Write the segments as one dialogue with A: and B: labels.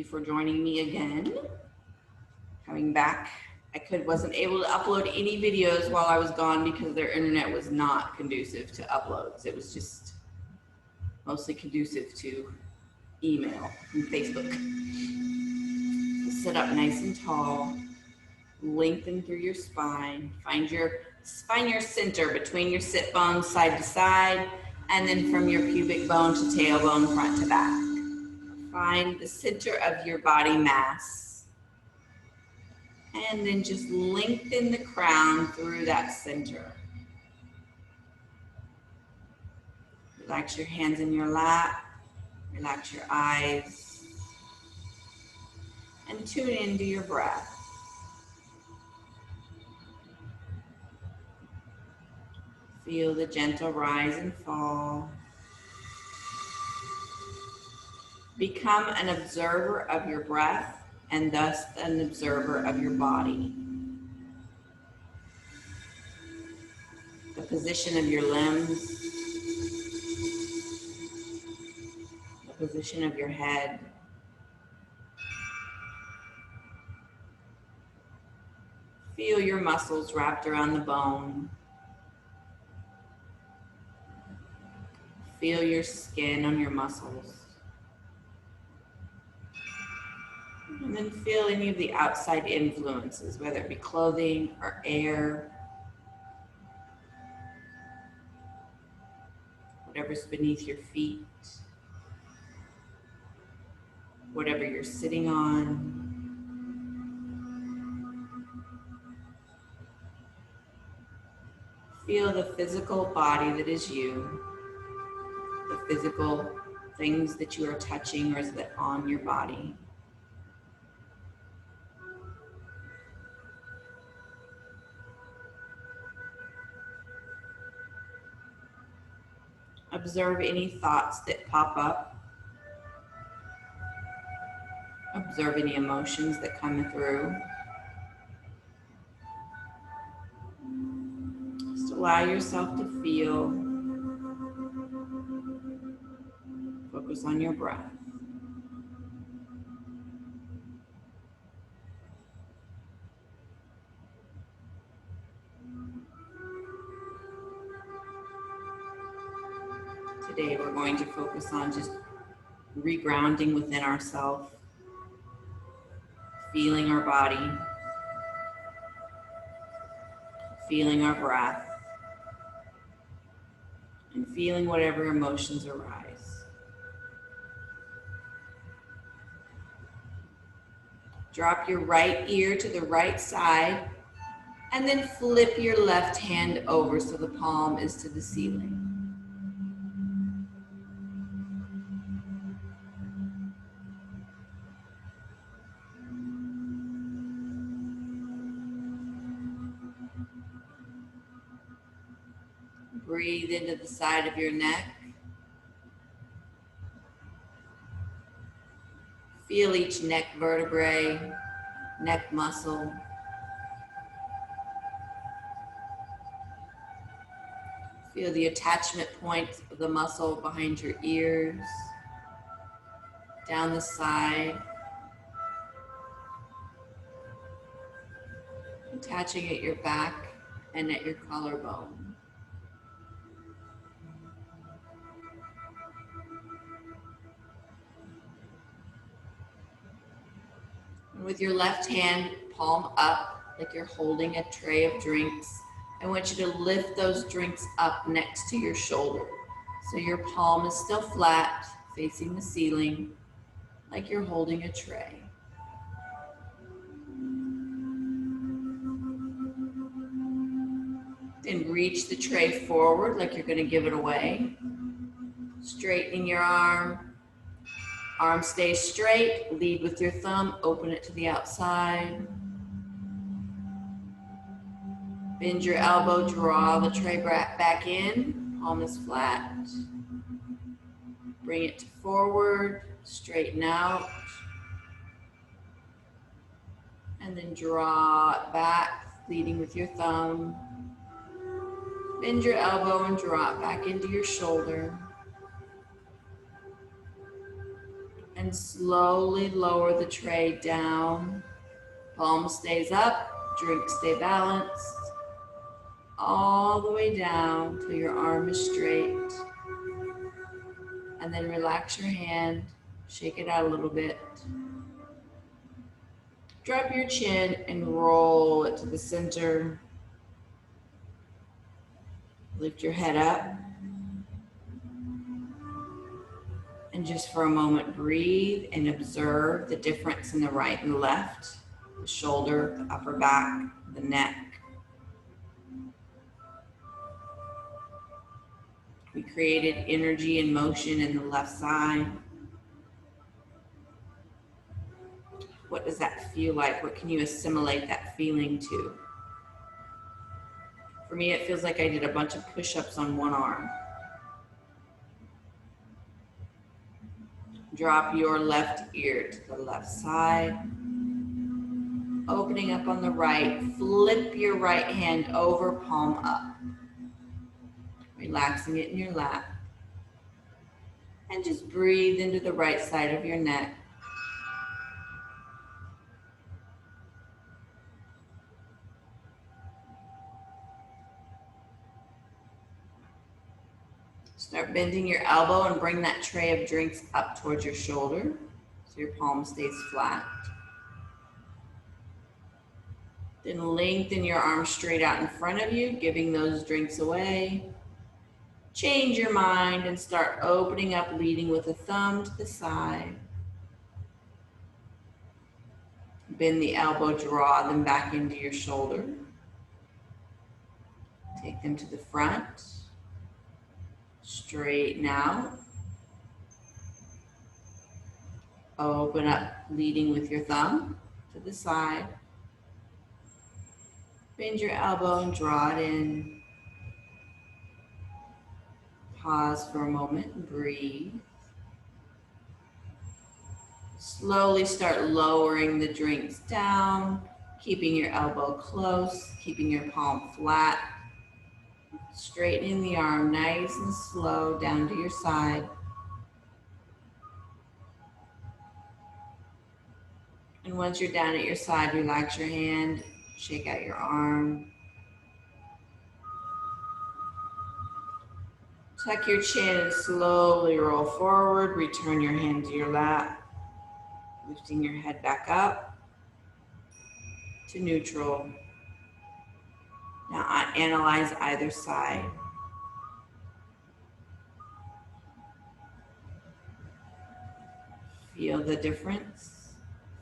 A: for joining me again. Coming back. Wasn't able to upload any videos while I was gone because their internet was not conducive to uploads. It was just mostly conducive to email and Facebook. Sit up nice and tall, lengthen through your spine. Find your center between your sit bones side to side, and then from your pubic bone to tailbone, front to back. Find the center of your body mass. And then just lengthen the crown through that center. Relax your hands in your lap. Relax your eyes. And tune into your breath. Feel the gentle rise and fall. Become an observer of your breath and thus an observer of your body. The position of your limbs, the position of your head. Feel your muscles wrapped around the bone. Feel your skin on your muscles. And then feel any of the outside influences, whether it be clothing or air, whatever's beneath your feet, whatever you're sitting on. Feel the physical body that is you, the physical things that you are touching or is that on your body. Observe any thoughts that pop up. Observe any emotions that come through. Just allow yourself to feel. Focus on your breath. Today we're going to focus on just regrounding within ourselves, feeling our body, feeling our breath, and feeling whatever emotions arise. Drop your right ear to the right side and then flip your left hand over so the palm is to the ceiling. Breathe into the side of your neck. Feel each neck vertebrae, neck muscle. Feel the attachment points of the muscle behind your ears, down the side, attaching at your back and at your collarbone. With your left hand, palm up, like you're holding a tray of drinks. I want you to lift those drinks up next to your shoulder. So your palm is still flat, facing the ceiling, like you're holding a tray. Then reach the tray forward, like you're going to give it away. Straightening your arm. Arm stays straight, lead with your thumb, open it to the outside. Bend your elbow, draw the tray back in, palm is flat. Bring it forward, straighten out. And then draw it back, leading with your thumb. Bend your elbow and draw it back into your shoulder. And slowly lower the tray down. Palm stays up, drink stay balanced. All the way down till your arm is straight. And then relax your hand, shake it out a little bit. Drop your chin and roll it to the center. Lift your head up. And just for a moment, breathe and observe the difference in the right and the left, the shoulder, the upper back, the neck. We created energy and motion in the left side. What does that feel like? What can you assimilate that feeling to? For me, it feels like I did a bunch of push-ups on one arm. Drop your left ear to the left side. Opening up on the right, flip your right hand over, palm up. Relaxing it in your lap. And just breathe into the right side of your neck. Start bending your elbow and bring that tray of drinks up towards your shoulder so your palm stays flat. Then lengthen your arms straight out in front of you, giving those drinks away. Change your mind and start opening up, leading with a thumb to the side. Bend the elbow, draw them back into your shoulder. Take them to the front. Straighten out. Open up, leading with your thumb to the side. Bend your elbow and draw it in. Pause for a moment and breathe. Slowly start lowering the drinks down, keeping your elbow close, keeping your palm flat. Straightening the arm nice and slow down to your side. And once you're down at your side, relax your hand, shake out your arm. Tuck your chin and slowly roll forward. Return your hand to your lap, lifting your head back up to neutral. Now analyze either side. Feel the difference.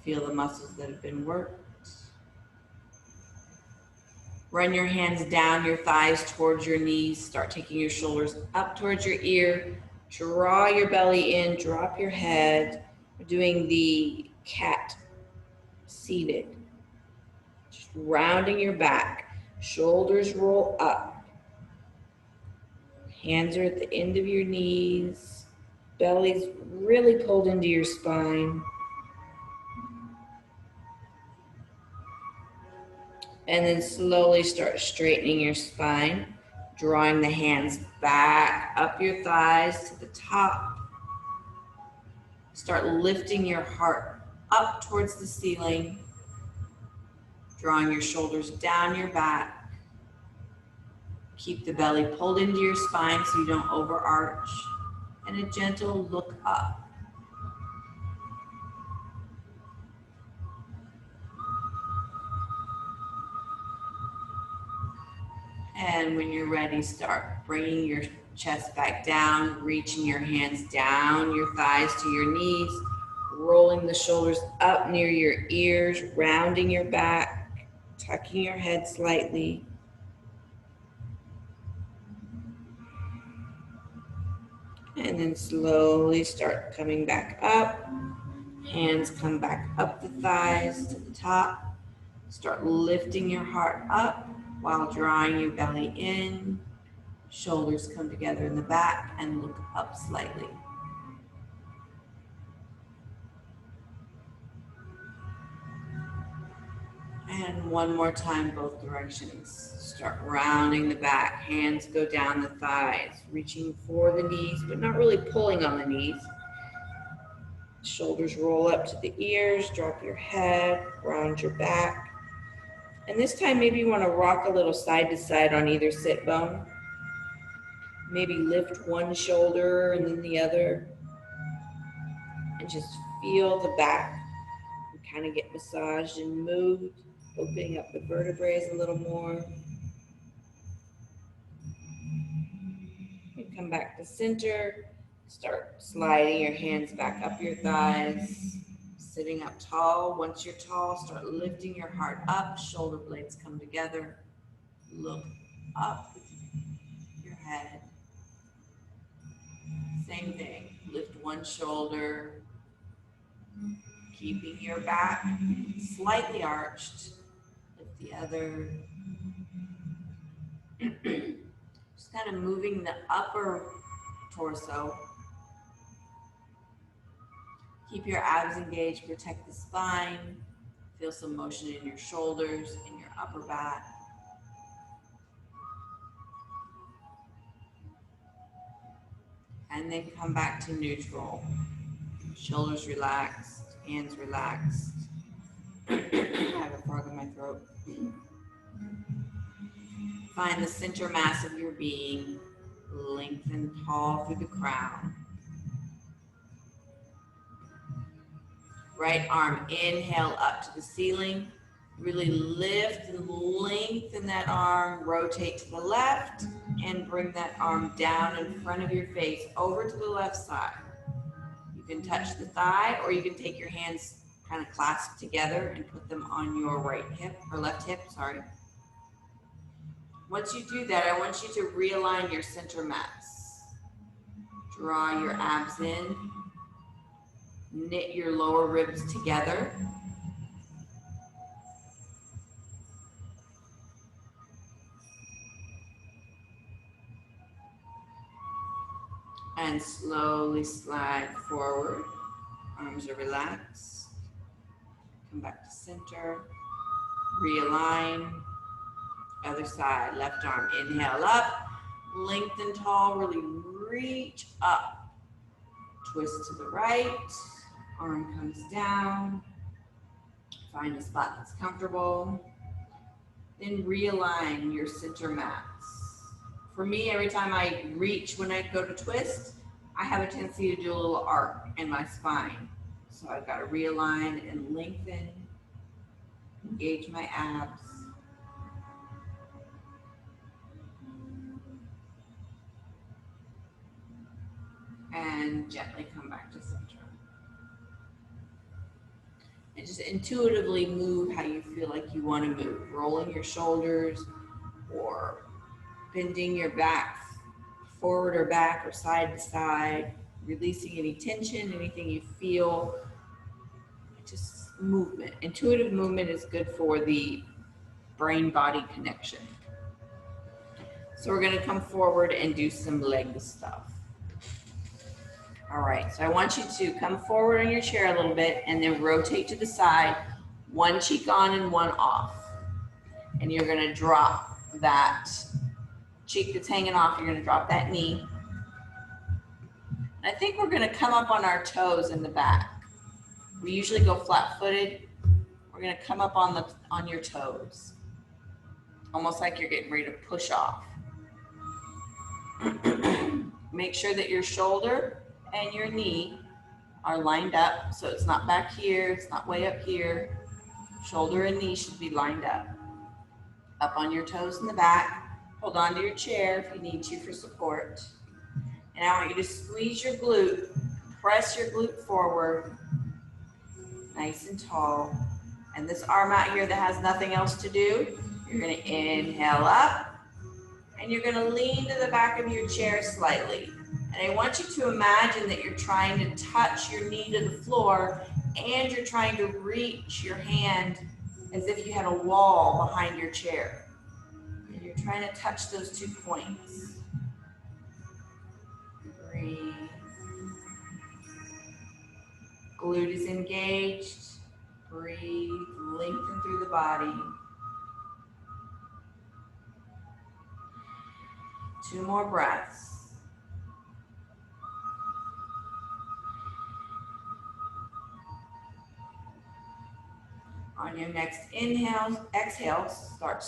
A: Feel the muscles that have been worked. Run your hands down your thighs towards your knees. Start taking your shoulders up towards your ear. Draw your belly in, drop your head. We're doing the cat seated. Just rounding your back. Shoulders roll up. Hands are at the end of your knees. Belly's really pulled into your spine. And then slowly start straightening your spine, drawing the hands back up your thighs to the top. Start lifting your heart up towards the ceiling, drawing your shoulders down your back. Keep the belly pulled into your spine so you don't overarch, and a gentle look up. And when you're ready, start bringing your chest back down, reaching your hands down your thighs to your knees, rolling the shoulders up near your ears, rounding your back, tucking your head slightly. And then slowly start coming back up. Hands come back up the thighs to the top. Start lifting your heart up while drawing your belly in. Shoulders come together in the back and look up slightly. And one more time, both directions. Start rounding the back. Hands go down the thighs, reaching for the knees, but not really pulling on the knees. Shoulders roll up to the ears, drop your head, round your back. And this time maybe you want to rock a little side to side on either sit bone. Maybe lift one shoulder and then the other. And just feel the back and kind of get massaged and moved, opening up the vertebrae a little more. You come back to center, start sliding your hands back up your thighs, sitting up tall. Once you're tall, start lifting your heart up, shoulder blades come together, look up your head. Same thing, lift one shoulder, keeping your back slightly arched, lift the other. Just kind of moving the upper torso. Keep your abs engaged, protect the spine. Feel some motion in your shoulders, in your upper back. And then come back to neutral. Shoulders relaxed, hands relaxed. I have a frog in my throat. Find the center mass of your being. Lengthen tall through the crown. Right arm, inhale up to the ceiling. Really lift and lengthen that arm. Rotate to the left and bring that arm down in front of your face over to the left side. You can touch the thigh or you can take your hands kind of clasped together and put them on your right hip or left hip, sorry. Once you do that, I want you to realign your center mass. Draw your abs in. Knit your lower ribs together. And slowly slide forward. Arms are relaxed. Come back to center. Realign. Other side, left arm, inhale up. Lengthen tall, really reach up. Twist to the right. Arm comes down. Find a spot that's comfortable. Then realign your center mass. For me, every time I reach when I go to twist, I have a tendency to do a little arc in my spine. So I've got to realign and lengthen, engage my abs. And gently come back to center. And just intuitively move how you feel like you want to move. Rolling your shoulders or bending your back forward or back or side to side. Releasing any tension, anything you feel. Just movement. Intuitive movement is good for the brain-body connection. So we're going to come forward and do some leg stuff. All right, so I want you to come forward on your chair a little bit and then rotate to the side, one cheek on and one off. And you're gonna drop that cheek that's hanging off, you're gonna drop that knee. And I think we're gonna come up on our toes in the back. We usually go flat-footed. We're gonna come up on your toes. Almost like you're getting ready to push off. Make sure that your shoulder and your knee are lined up, so it's not back here, it's not way up here. Shoulder and knee should be lined up. Up on your toes in the back. Hold on to your chair if you need to for support. And I want you to squeeze your glute, press your glute forward, nice and tall. And this arm out here that has nothing else to do, you're gonna inhale up, and you're gonna lean to the back of your chair slightly. And I want you to imagine that you're trying to touch your knee to the floor and you're trying to reach your hand as if you had a wall behind your chair. And you're trying to touch those 2 points. Breathe. Glute is engaged. Breathe, lengthen through the body. 2 more breaths. On your next inhale, exhale, start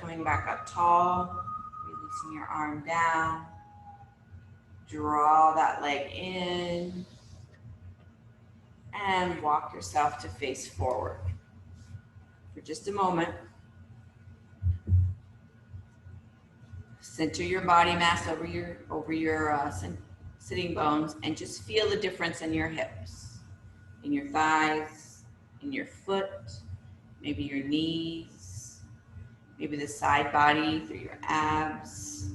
A: coming back up tall, releasing your arm down. Draw that leg in and walk yourself to face forward. For just a moment, center your body mass over your sitting bones and just feel the difference in your hips, in your thighs, in your foot, maybe your knees, maybe the side body through your abs,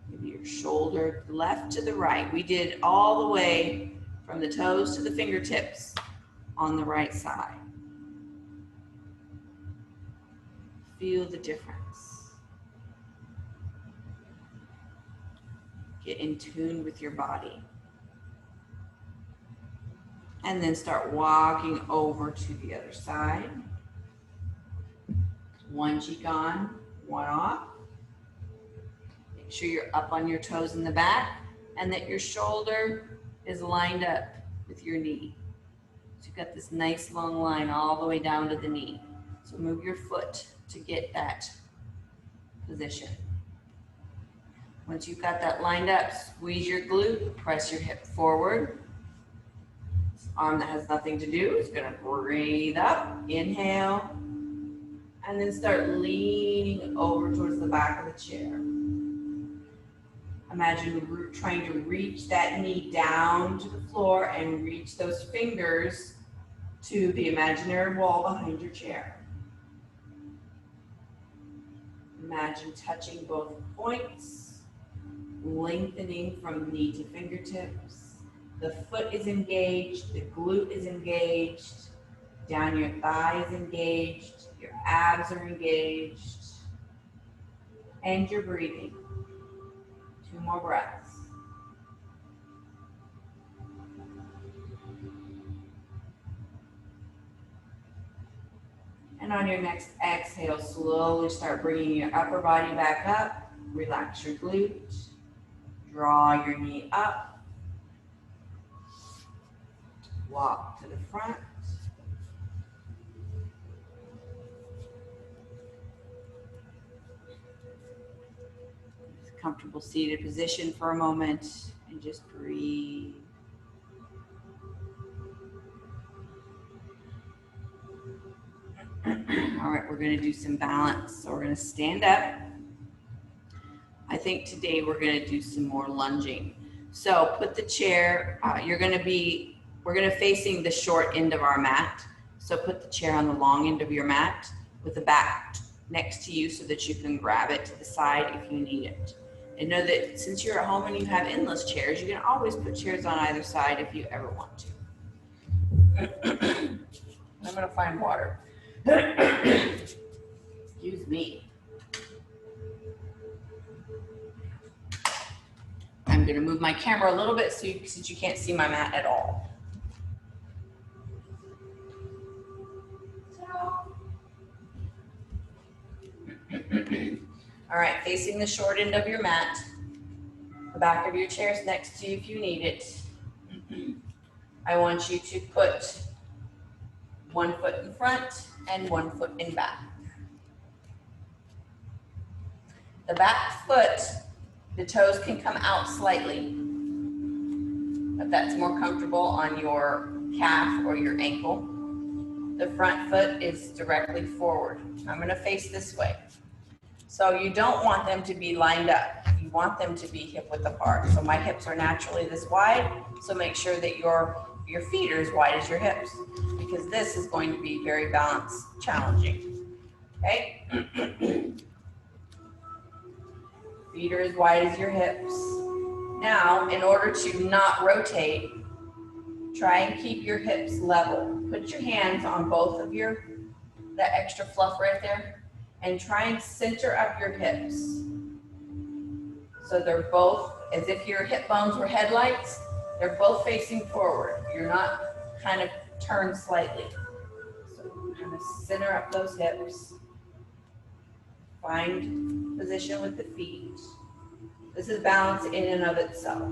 A: maybe your shoulder, left to the right. We did all the way from the toes to the fingertips on the right side. Feel the difference. Get in tune with your body. And then start walking over to the other side. One cheek on, one off. Make sure you're up on your toes in the back and that your shoulder is lined up with your knee. So you've got this nice long line all the way down to the knee. So move your foot to get that position. Once you've got that lined up, squeeze your glute, press your hip forward. This arm that has nothing to do is going to breathe up, inhale, and then start leaning over towards the back of the chair. Imagine trying to reach that knee down to the floor and reach those fingers to the imaginary wall behind your chair. Imagine touching both points, lengthening from knee to fingertips. The foot is engaged, the glute is engaged, down your thigh is engaged, your abs are engaged, and you're breathing. 2 more breaths. And on your next exhale, slowly start bringing your upper body back up. Relax your glute. Draw your knee up. Walk to the front. Comfortable seated position for a moment and just breathe. All right, we're going to do some balance. So we're going to stand up. I think today we're going to do some more lunging. So put the chair, we're going to facing the short end of our mat. So put the chair on the long end of your mat with the back next to you so that you can grab it to the side if you need it. And know that since you're at home and you have endless chairs, you can always put chairs on either side if you ever want to. I'm going to find water. Excuse me. I'm going to move my camera a little bit since you can't see my mat at all. All right, facing the short end of your mat. The back of your chair is next to you if you need it. I want you to put 1 foot in front and 1 foot in back. The back foot, the toes can come out slightly, if that's more comfortable on your calf or your ankle. The front foot is directly forward. I'm going to face this way. So you don't want them to be lined up. You want them to be hip width apart. So my hips are naturally this wide, so make sure that your feet are as wide as your hips, because this is going to be very balance challenging. Okay? Feet are as wide as your hips. Now, in order to not rotate, try and keep your hips level. Put your hands on both of that extra fluff right there, and try and center up your hips. So they're both, as if your hip bones were headlights, they're both facing forward. You're not kind of turned slightly. So kind of center up those hips. Find position with the feet. This is balance in and of itself.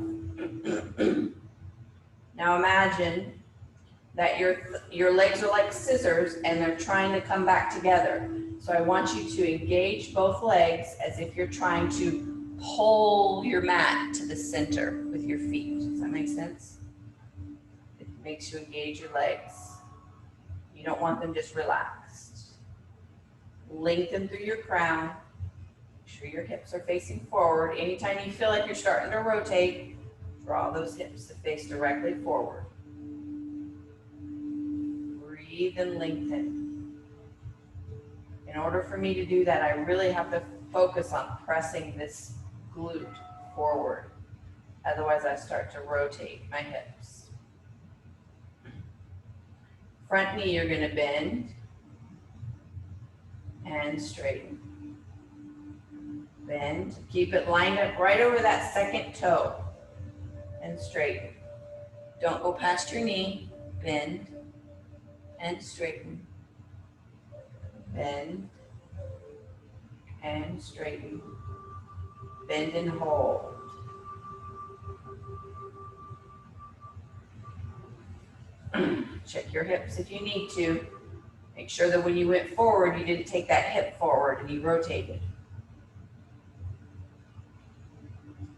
A: Now imagine that your legs are like scissors and they're trying to come back together. So I want you to engage both legs as if you're trying to pull your mat to the center with your feet. Does that make sense? It makes you engage your legs. You don't want them just relaxed. Lengthen through your crown. Make sure your hips are facing forward. Anytime you feel like you're starting to rotate, draw those hips to face directly forward. Breathe and lengthen. In order for me to do that, I really have to focus on pressing this glute forward. Otherwise, I start to rotate my hips. Front knee, you're going to bend and straighten. Bend. Keep it lined up right over that second toe and straighten. Don't go past your knee. Bend and straighten. Bend and straighten. Bend and hold. Check your hips if you need to. Make sure that when you went forward, you didn't take that hip forward and you rotated.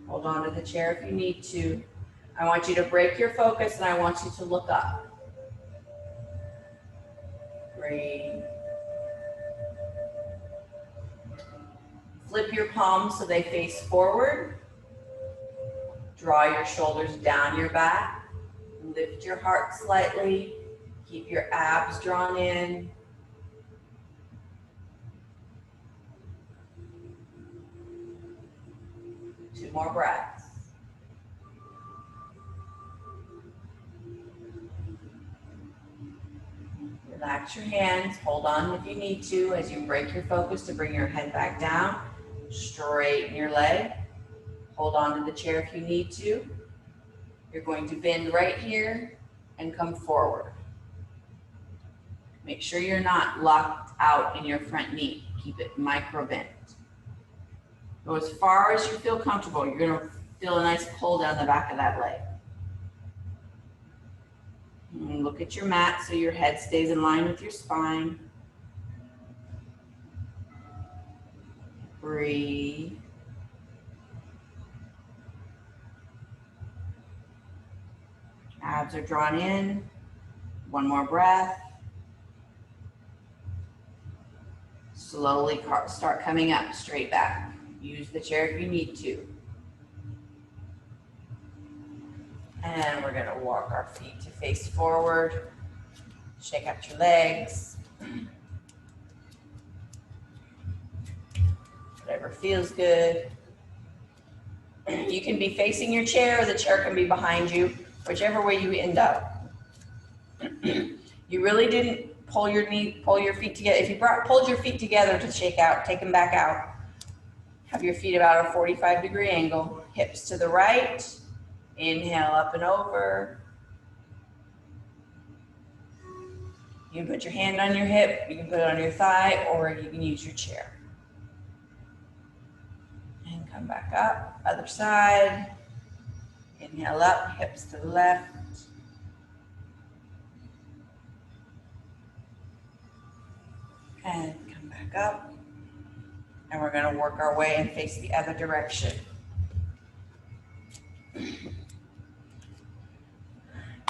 A: Hold on to the chair if you need to. I want you to break your focus and I want you to look up. Breathe. Flip your palms so they face forward. Draw your shoulders down your back. Lift your heart slightly. Keep your abs drawn in. Two more breaths. Relax your hands. Hold on if you need to as you break your focus to bring your head back down. Straighten your leg. Hold on to the chair if you need to. You're going to bend right here and come forward. Make sure you're not locked out in your front knee. Keep it micro bent. Go as far as you feel comfortable. You're going to feel a nice pull down the back of that leg. And look at your mat so your head stays in line with your spine. Breathe. Abs are drawn in. One more breath. Slowly start coming up, straight back. Use the chair if you need to. And we're gonna walk our feet to face forward. Shake out your legs. Whatever feels good. You can be facing your chair or the chair can be behind you, whichever way you end up. You really didn't pull your feet together. If you pulled your feet together to shake out, take them back out. Have your feet about a 45-degree angle. Hips to the right. Inhale up and over. You can put your hand on your hip, you can put it on your thigh, or you can use your chair. And come back up, other side. Inhale up, hips to the left. And come back up. And we're going to work our way and face the other direction.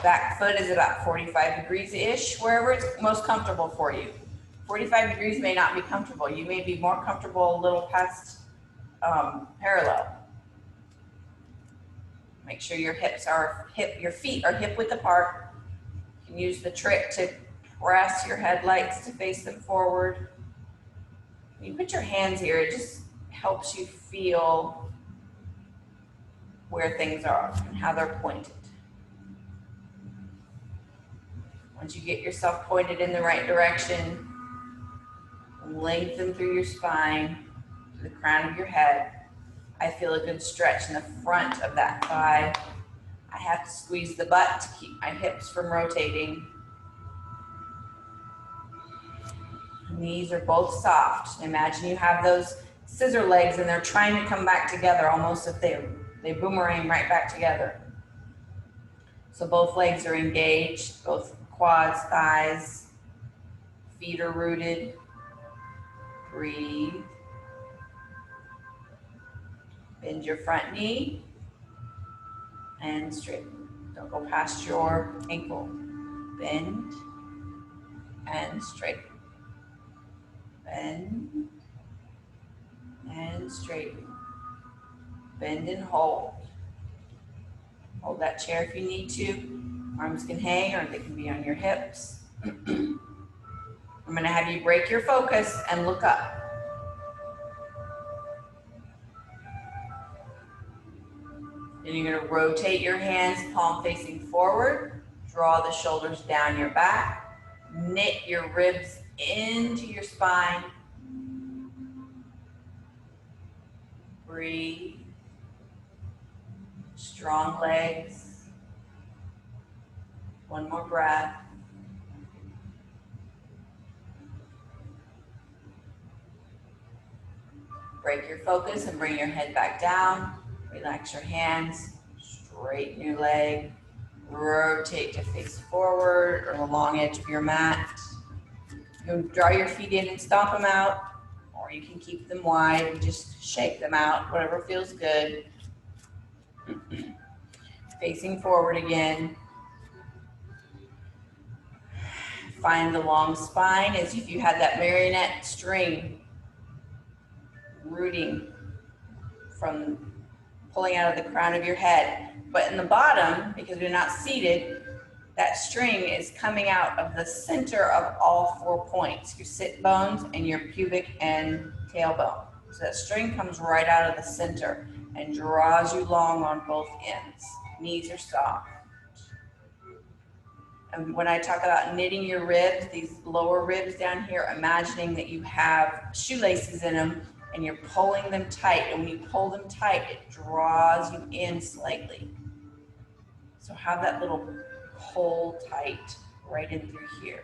A: Back foot is about 45 degrees-ish, wherever it's most comfortable for you. 45 degrees may not be comfortable. You may be more comfortable a little past parallel. Make sure your feet are hip width apart. You can use the trick to press your headlights to face them forward. When you put your hands here, it just helps you feel where things are and how they're pointed. Once you get yourself pointed in the right direction, lengthen through your spine to the crown of your head. I feel a good stretch in the front of that thigh. I have to squeeze the butt to keep my hips from rotating. Knees are both soft. Imagine you have those scissor legs and they're trying to come back together, almost if they boomerang right back together. So both legs are engaged, both quads, thighs, feet are rooted. Breathe. Bend your front knee and straighten. Don't go past your ankle. Bend and straighten. Bend and straighten. Bend and hold. Hold that chair if you need to. Arms can hang or they can be on your hips. I'm going to have you break your focus and look up. Then you're going to rotate your hands, palm facing forward. Draw the shoulders down your back. Knit your ribs into your spine. Breathe. Strong legs. One more breath. Break your focus and bring your head back down. Relax your hands. Straighten your leg. Rotate to face forward or the long edge of your mat. You can draw your feet in and stomp them out, or you can keep them wide and just shake them out, whatever feels good. Facing forward again. Find the long spine as if you had that marionette string rooting from pulling out of the crown of your head. But in the bottom, because you're not seated, that string is coming out of the center of all 4 points, your sit bones and your pubic and tailbone. So that string comes right out of the center and draws you long on both ends. Knees are soft. And when I talk about knitting your ribs, these lower ribs down here, imagining that you have shoelaces in them and you're pulling them tight. And when you pull them tight, it draws you in slightly. So have that little pull tight right in through here.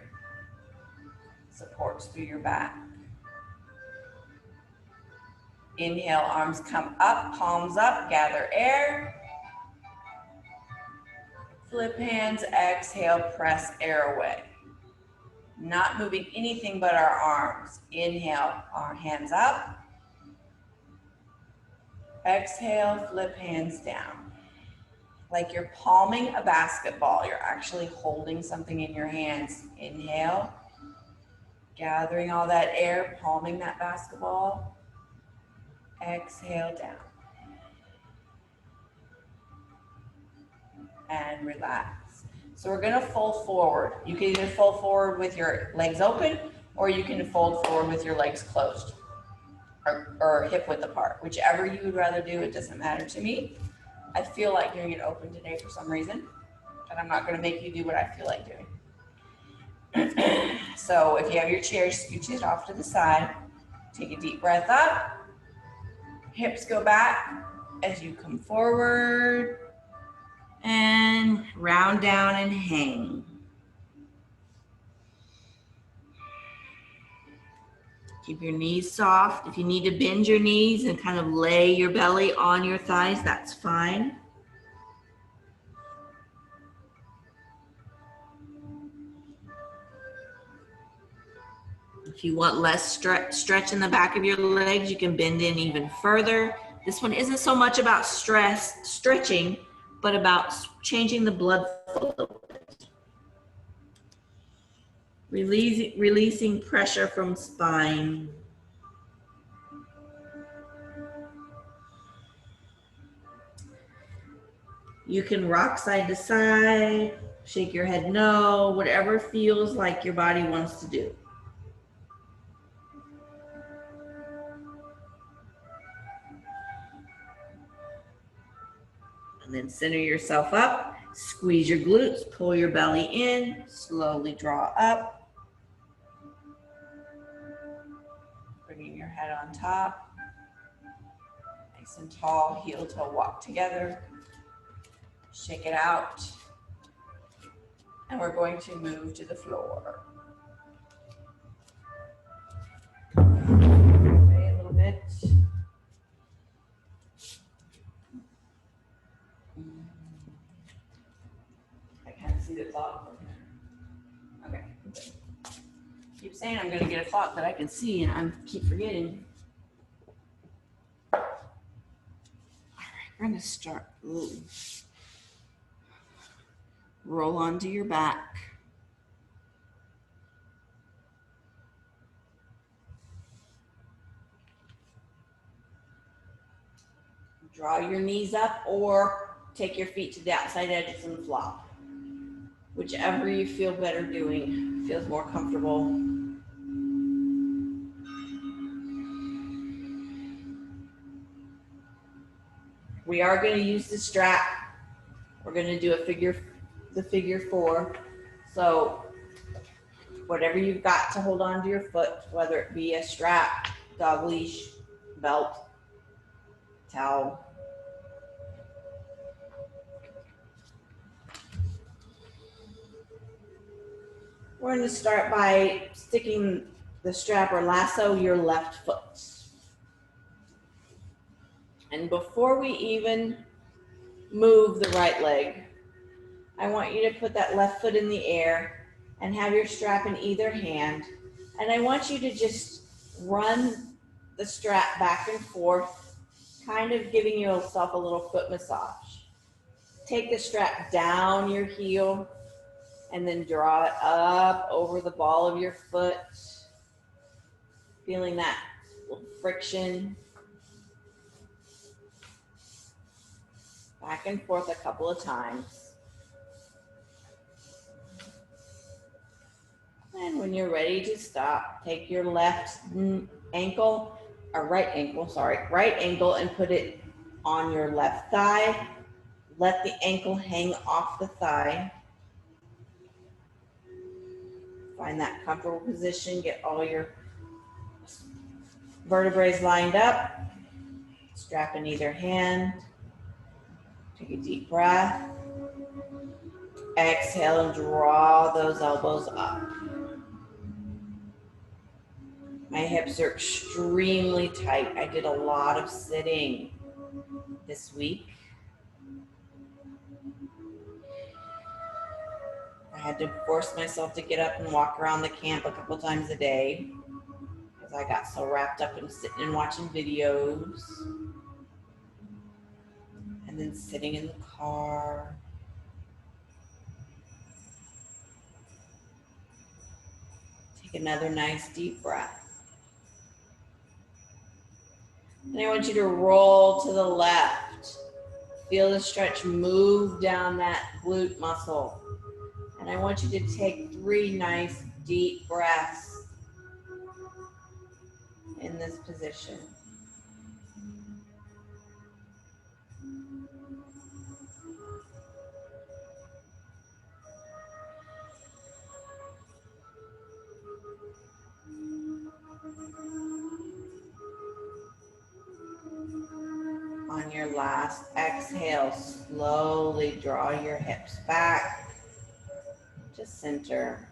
A: Supports through your back. Inhale, arms come up, palms up, gather air. Flip hands, exhale, press air away. Not moving anything but our arms. Inhale, our hands up. Exhale, flip hands down. Like you're palming a basketball, you're actually holding something in your hands. Inhale, gathering all that air, palming that basketball. Exhale down. And relax. So we're gonna fold forward. You can either fold forward with your legs open, or you can fold forward with your legs closed, or hip width apart. Whichever you would rather do, it doesn't matter to me. I feel like doing it open today for some reason, but I'm not gonna make you do what I feel like doing. So if you have your chair, scooch it off to the side. Take a deep breath up. Hips go back as you come forward. And round down and hang. Keep your knees soft. If you need to bend your knees and kind of lay your belly on your thighs, that's fine. If you want less stretch in the back of your legs, you can bend in even further. This one isn't so much about stretching, but about changing the blood flow a little bit. Releasing pressure from spine. You can rock side to side, shake your head no, whatever feels like your body wants to do. And then center yourself up, squeeze your glutes, pull your belly in, slowly draw up. Bringing your head on top. Nice and tall, heel toe walk together. Shake it out. And we're going to move to the floor. Okay, a little bit. I can't see the clock from here. saying I'm going to get a clock that I can see, and I keep forgetting. All right, we're going to start. Ooh. Roll onto your back. Draw your knees up or take your feet to the outside edges and flop. Whichever you feel better doing, feels more comfortable. We are going to use the strap. We're going to do the figure 4. So whatever you've got to hold on to your foot, whether it be a strap, dog leash, belt, towel. We're going to start by sticking the strap or lasso your left foot. And before we even move the right leg, I want you to put that left foot in the air and have your strap in either hand. And I want you to just run the strap back and forth, kind of giving yourself a little foot massage. Take the strap down your heel and then draw it up over the ball of your foot, feeling that little friction. Back and forth a couple of times. And when you're ready to stop, take your left ankle, or right ankle and put it on your left thigh. Let the ankle hang off the thigh. Find that comfortable position, get all your vertebrae lined up. Strap in either hand. Take a deep breath. Exhale and draw those elbows up. My hips are extremely tight. I did a lot of sitting this week. I had to force myself to get up and walk around the camp a couple times a day because I got so wrapped up in sitting and watching videos and then sitting in the car. Take another nice deep breath. And I want you to roll to the left. Feel the stretch move down that glute muscle. And I want you to take 3 nice deep breaths in this position. On your last exhale, slowly draw your hips back to center.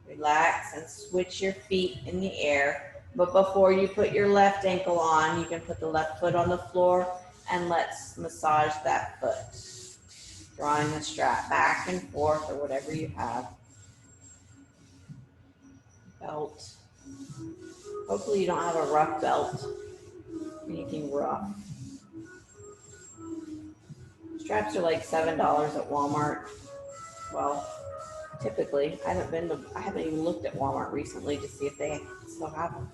A: Relax and switch your feet in the air. But before you put your left ankle on, you can put the left foot on the floor and let's massage that foot. Drawing the strap back and forth or whatever you have. Belt. Hopefully you don't have a rough belt. Anything rough. Straps are like $7 at Walmart. Well, typically, I haven't even looked at Walmart recently to see if they still have them.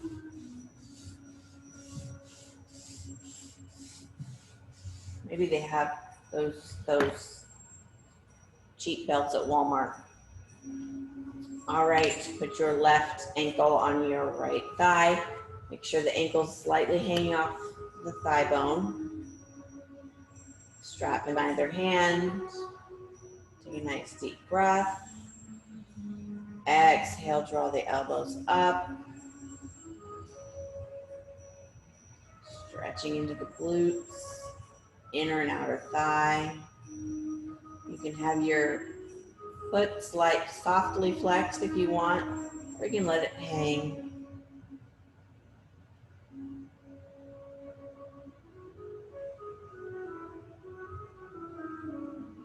A: Maybe they have those cheap belts at Walmart. All right, put your left ankle on your right thigh. Make sure the ankle's slightly hanging off the thigh bone. Strap in either hand. Take a nice deep breath. Exhale, draw the elbows up. Stretching into the glutes, inner and outer thigh. You can have your foot softly flexed if you want, or you can let it hang.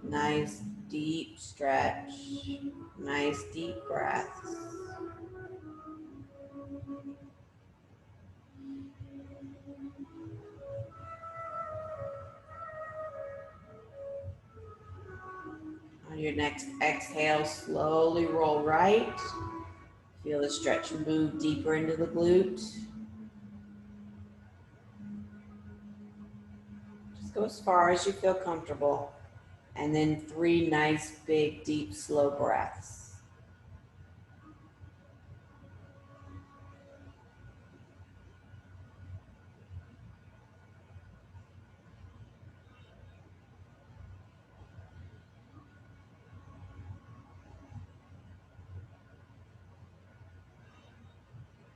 A: Nice deep stretch, nice deep breaths. On your next exhale, slowly roll right. Feel the stretch move deeper into the glute. Just go as far as you feel comfortable. And then 3 nice, big, deep, slow breaths.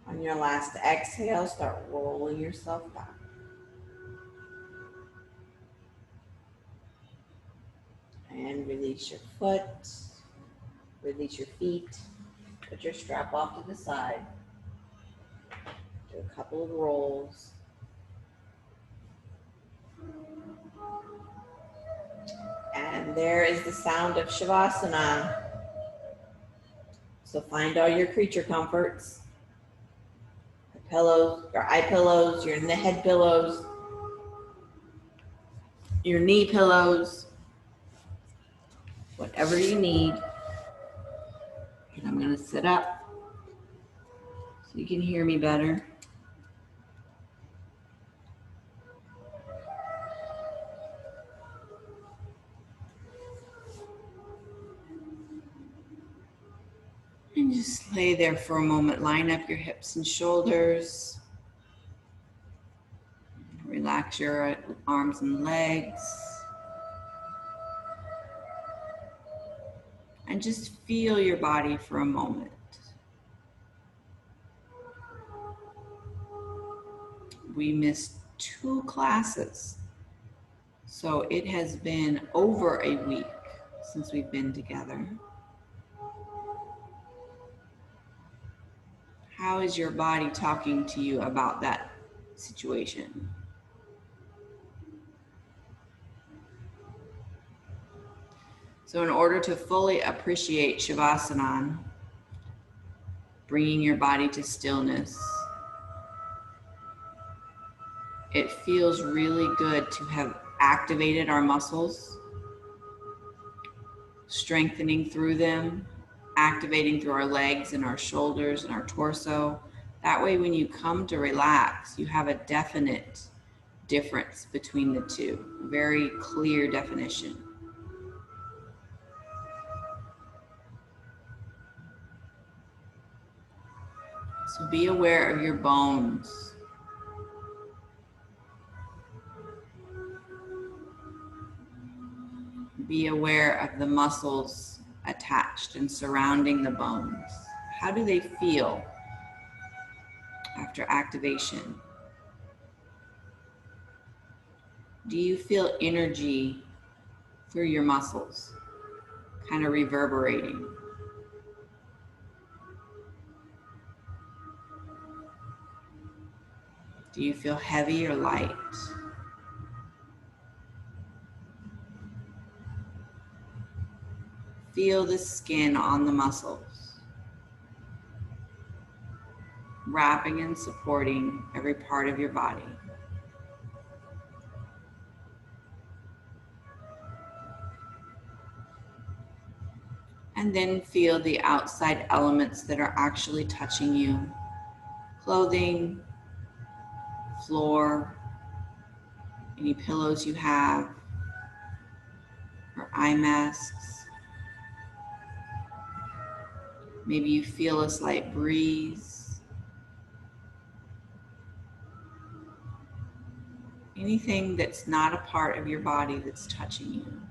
A: On your last exhale, start rolling yourself back. And release your foot, release your feet, put your strap off to the side. Do a couple of rolls. And there is the sound of Shavasana. So find all your creature comforts. Your pillows, your eye pillows, your head pillows, your knee pillows, whatever you need. And I'm going to sit up so you can hear me better. And just lay there for a moment. Line up your hips and shoulders. Relax your arms and legs. And just feel your body for a moment. We missed 2 classes. So it has been over a week since we've been together. How is your body talking to you about that situation? So in order to fully appreciate Shavasana, bringing your body to stillness, it feels really good to have activated our muscles, strengthening through them, activating through our legs and our shoulders and our torso. That way, when you come to relax, you have a definite difference between the two, a very clear definition. So be aware of your bones. Be aware of the muscles attached and surrounding the bones. How do they feel after activation? Do you feel energy through your muscles, kind of reverberating? Do you feel heavy or light? Feel the skin on the muscles, wrapping and supporting every part of your body. And then feel the outside elements that are actually touching you. Clothing, floor, any pillows you have, or eye masks. Maybe you feel a slight breeze. Anything that's not a part of your body that's touching you.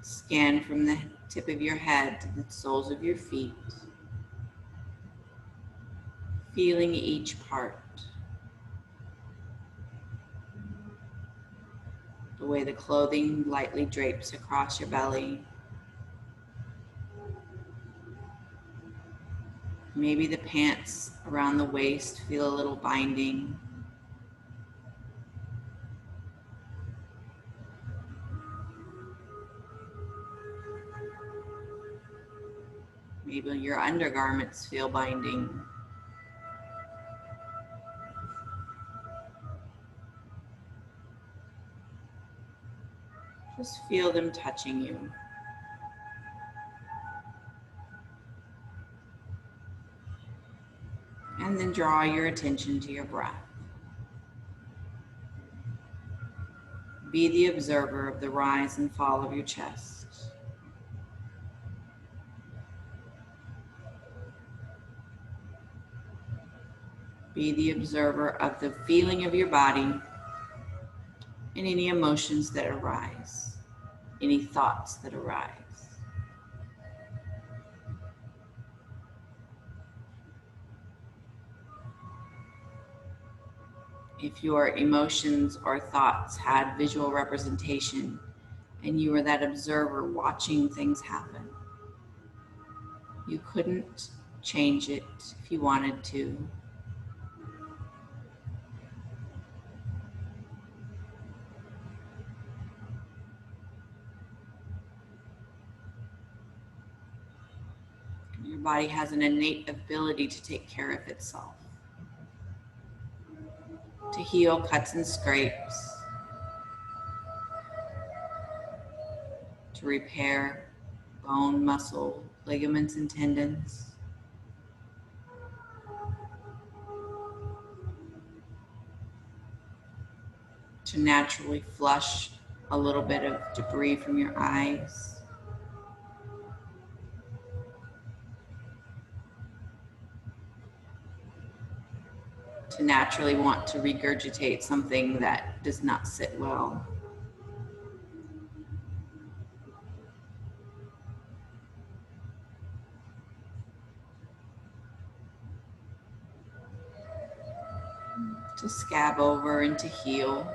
A: Scan from the tip of your head to the soles of your feet, feeling each part. The way the clothing lightly drapes across your belly. Maybe the pants around the waist feel a little binding. Maybe your undergarments feel binding. Just feel them touching you. And then draw your attention to your breath. Be the observer of the rise and fall of your chest. Be the observer of the feeling of your body and any emotions that arise, any thoughts that arise. If your emotions or thoughts had visual representation and you were that observer watching things happen, you couldn't change it if you wanted to. Your body has an innate ability to take care of itself, to heal cuts and scrapes, to repair bone, muscle, ligaments, and tendons, to naturally flush a little bit of debris from your eyes, to naturally want to regurgitate something that does not sit well. To scab over and to heal.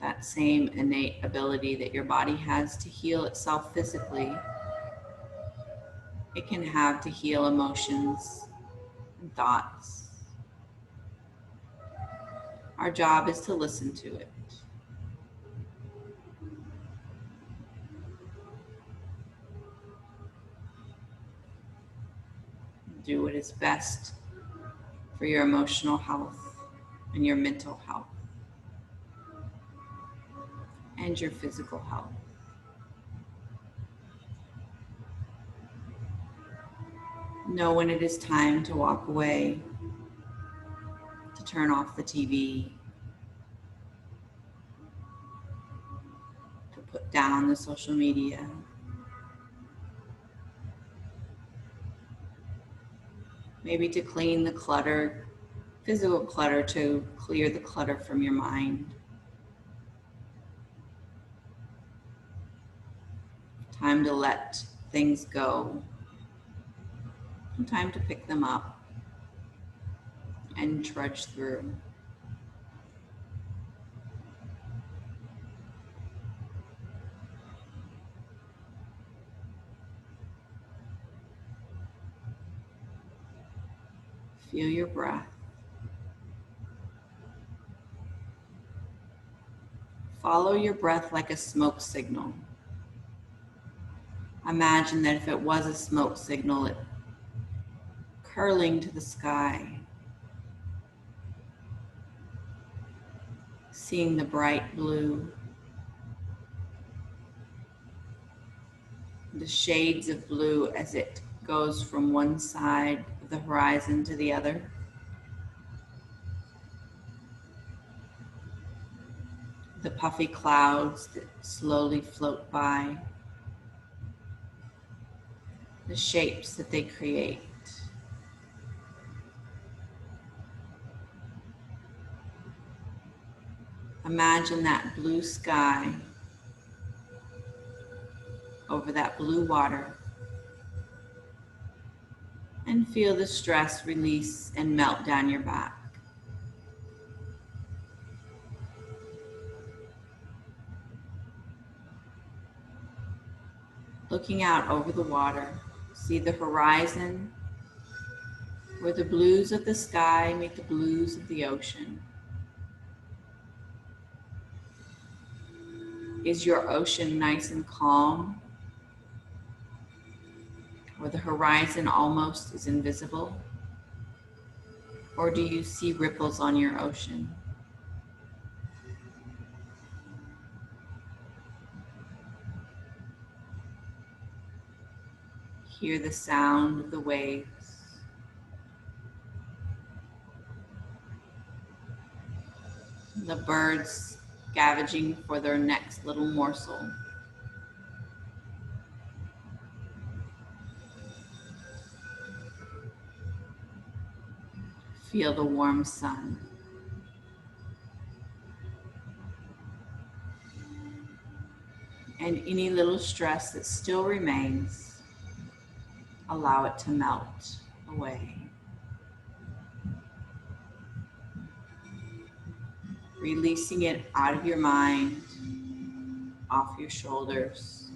A: That same innate ability that your body has to heal itself physically, it can have to heal emotions and thoughts. Our job is to listen to it. Do what is best for your emotional health and your mental health and your physical health. Know when it is time to walk away, to turn off the TV, to put down the social media. Maybe to clean the clutter, physical clutter, to clear the clutter from your mind. Time to let things go. And time to pick them up and trudge through. Feel your breath. Follow your breath like a smoke signal. Imagine that if it was a smoke signal, it curling to the sky, seeing the bright blue, the shades of blue as it goes from one side of the horizon to the other. The puffy clouds that slowly float by, the shapes that they create. Imagine that blue sky over that blue water and feel the stress release and melt down your back. Looking out over the water, see the horizon where the blues of the sky meet the blues of the ocean. Is your ocean nice and calm? Or the horizon almost is invisible? Or do you see ripples on your ocean? Hear the sound of the waves. The birds scavenging for their next little morsel. Feel the warm sun. And any little stress that still remains, allow it to melt away. Releasing it out of your mind, off your shoulders,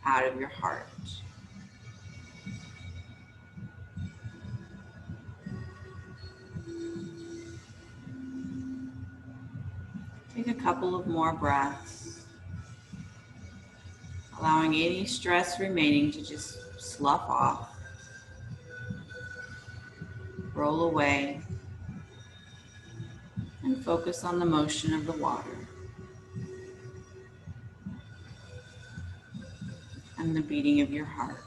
A: out of your heart. Take a couple of more breaths, allowing any stress remaining to just slough off, roll away, and focus on the motion of the water and the beating of your heart.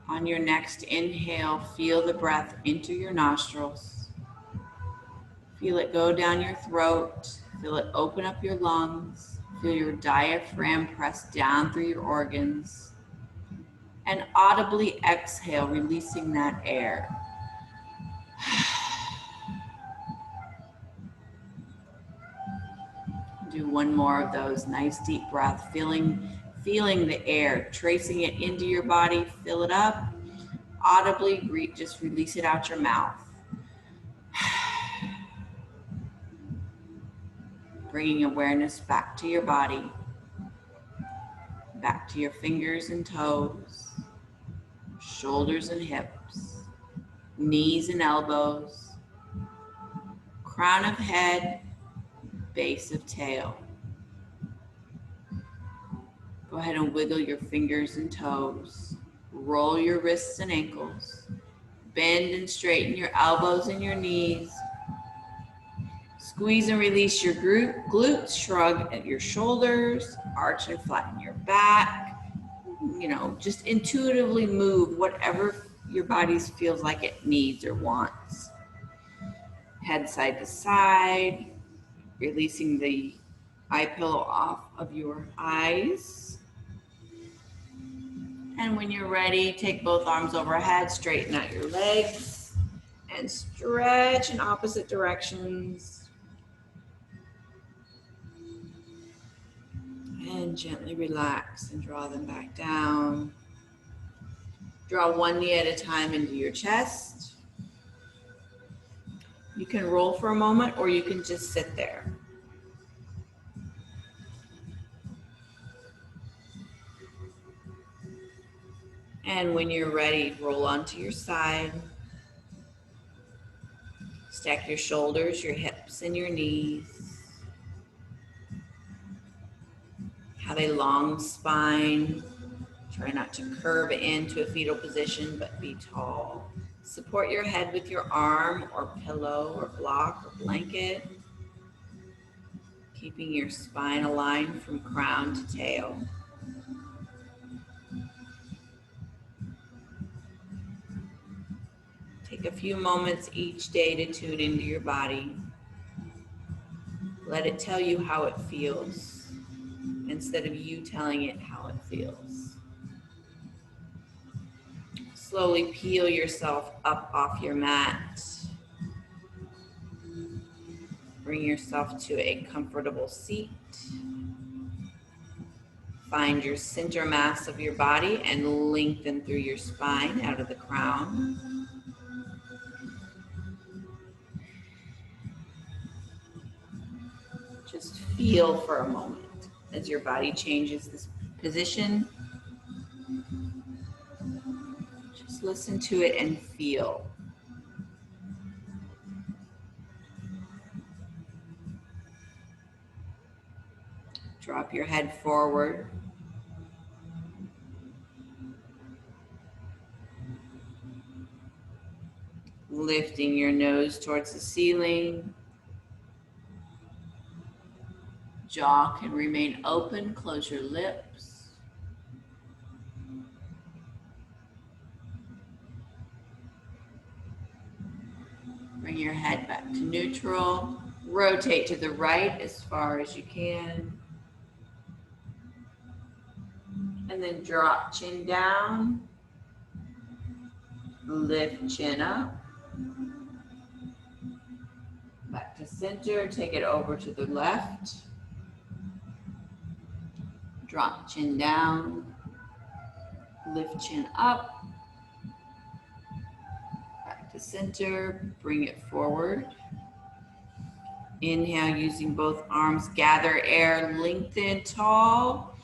A: On your next inhale, feel the breath enter your nostrils. Feel it go down your throat. Feel it open up your lungs. Feel your diaphragm press down through your organs. And audibly exhale, releasing that air. Do one more of those. Nice deep breath, feeling the air, tracing it into your body. Fill it up. Audibly, just release it out your mouth. Bringing awareness back to your body, back to your fingers and toes, shoulders and hips, knees and elbows, crown of head, base of tail. Go ahead and wiggle your fingers and toes. Roll your wrists and ankles. Bend and straighten your elbows and your knees. Squeeze and release your glutes. Shrug at your shoulders. Arch and flatten your back. Just intuitively move whatever your body feels like it needs or wants. Head side to side. Releasing the eye pillow off of your eyes. And when you're ready, take both arms overhead, straighten out your legs, and stretch in opposite directions. And gently relax and draw them back down. Draw one knee at a time into your chest. You can roll for a moment, or you can just sit there. And when you're ready, roll onto your side. Stack your shoulders, your hips, and your knees. Have a long spine. Try not to curve into a fetal position, but be tall. Support your head with your arm or pillow or block or blanket. Keeping your spine aligned from crown to tail. Take a few moments each day to tune into your body. Let it tell you how it feels instead of you telling it how it feels. Slowly peel yourself up off your mat. Bring yourself to a comfortable seat. Find your center mass of your body and lengthen through your spine out of the crown. Just feel for a moment as your body changes this position Just listen to it and feel. Drop your head forward. Lifting your nose towards the ceiling. Jaw can remain open. Close your lips. Bring your head back to neutral. Rotate to the right as far as you can. And then drop chin down. Lift chin up. Back to center. Take it over to the left. Drop chin down. Lift chin up. Back to center. Bring it forward. Inhale using both arms. Gather air. Lengthen tall.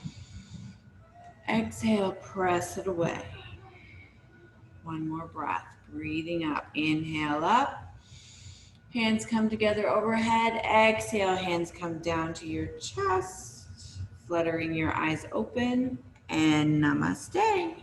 A: Exhale. Press it away. One more breath. Breathing up. Inhale up. Hands come together overhead. Exhale. Hands come down to your chest. Fluttering your eyes open. And namaste.